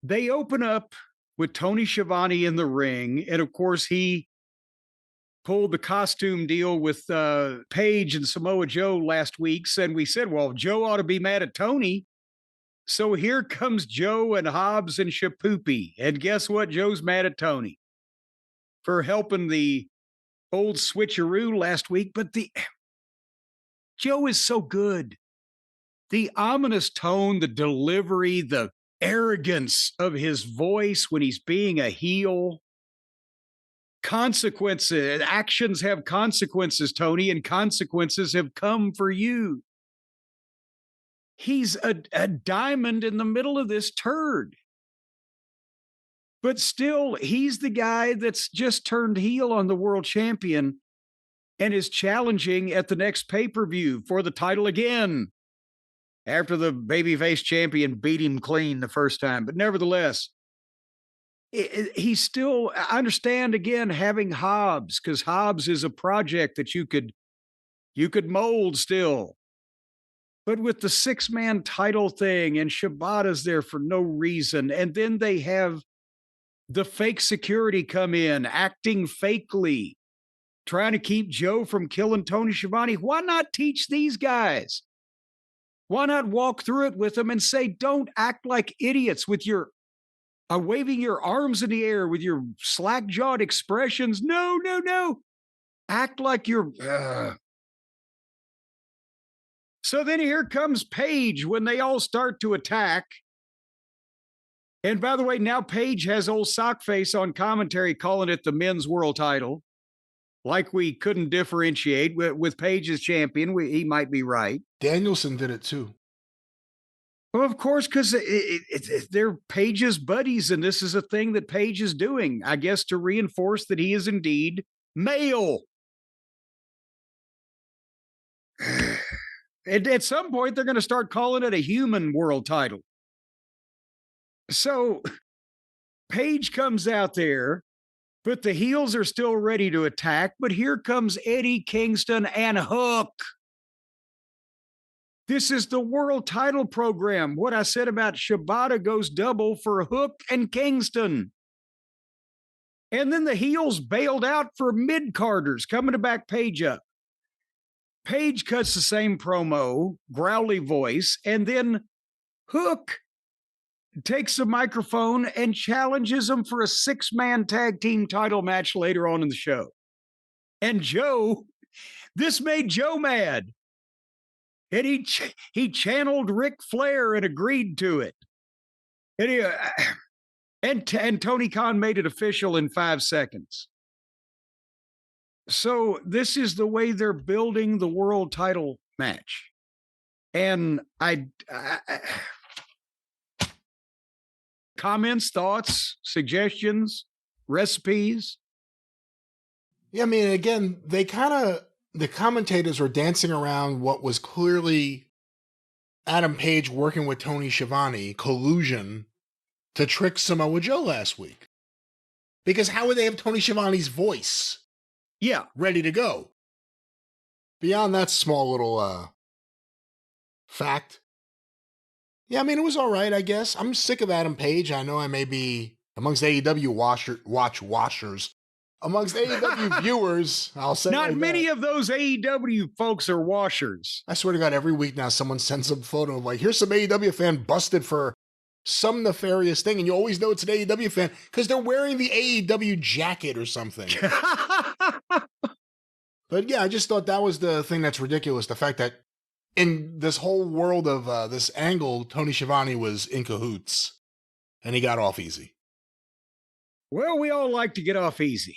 They open up with Tony Schiavone in the ring. And of course, he pulled the costume deal with Paige and Samoa Joe last week. And we said, well, Joe ought to be mad at Tony. So here comes Joe and Hobbs and Shapoopy. And guess what? Joe's mad at Tony for helping the old switcheroo last week. But Joe is so good. The ominous tone, the delivery, the arrogance of his voice when he's being a heel. Consequences, actions have consequences, Tony, and consequences have come for you. He's a diamond in the middle of this turd. But still, he's the guy that's just turned heel on the world champion and is challenging at the next pay-per-view for the title again after the babyface champion beat him clean the first time. But nevertheless, he's still, I understand, again, having Hobbs, because Hobbs is a project that you could mold still. But with the 6-man title thing and Shibata's there for no reason, and then they have the fake security come in, acting fakely, trying to keep Joe from killing Tony Schiavone. Why not teach these guys? Why not walk through it with them and say, don't act like idiots with your waving your arms in the air with your slack-jawed expressions. No. Act like you're... So then here comes Paige when they all start to attack. And by the way, now Paige has old Sockface on commentary calling it the men's world title. Like we couldn't differentiate with Paige as champion. He might be right. Danielson did it too. Well, of course, because they're Paige's buddies, and this is a thing that Paige is doing, I guess, to reinforce that he is indeed male. At some point, they're going to start calling it a human world title. So Paige comes out there, but the heels are still ready to attack. But here comes Eddie Kingston and Hook. This is the world title program. What I said about Shibata goes double for Hook and Kingston. And then the heels bailed out for mid-carders coming to back Paige up. Paige cuts the same promo, growly voice, and then Hook takes the microphone and challenges him for a 6-man tag team title match later on in the show. And Joe, this made Joe mad. And he channeled Ric Flair and agreed to it. And Tony Khan made it official in 5 seconds. So this is the way they're building the world title match. And comments, thoughts, suggestions, recipes? Yeah, I mean, again, the commentators were dancing around what was clearly Adam Page working with Tony Schiavone, collusion, to trick Samoa Joe last week. Because how would they have Tony Schiavone's voice? Yeah. Ready to go? Beyond that small little fact. Yeah, I mean, it was all right, I guess. I'm sick of Adam Page. I know I may be amongst AEW washers. Amongst AEW viewers, I'll say not like many that. of those AEW folks are washers. I swear to God, every week now someone sends some photo of like, here's some AEW fan busted for some nefarious thing, and you always know it's an AEW fan because they're wearing the AEW jacket or something. But yeah, I just thought that was the thing that's ridiculous. The fact that in this whole world of this angle, Tony Schiavone was in cahoots, and he got off easy. Well, we all like to get off easy.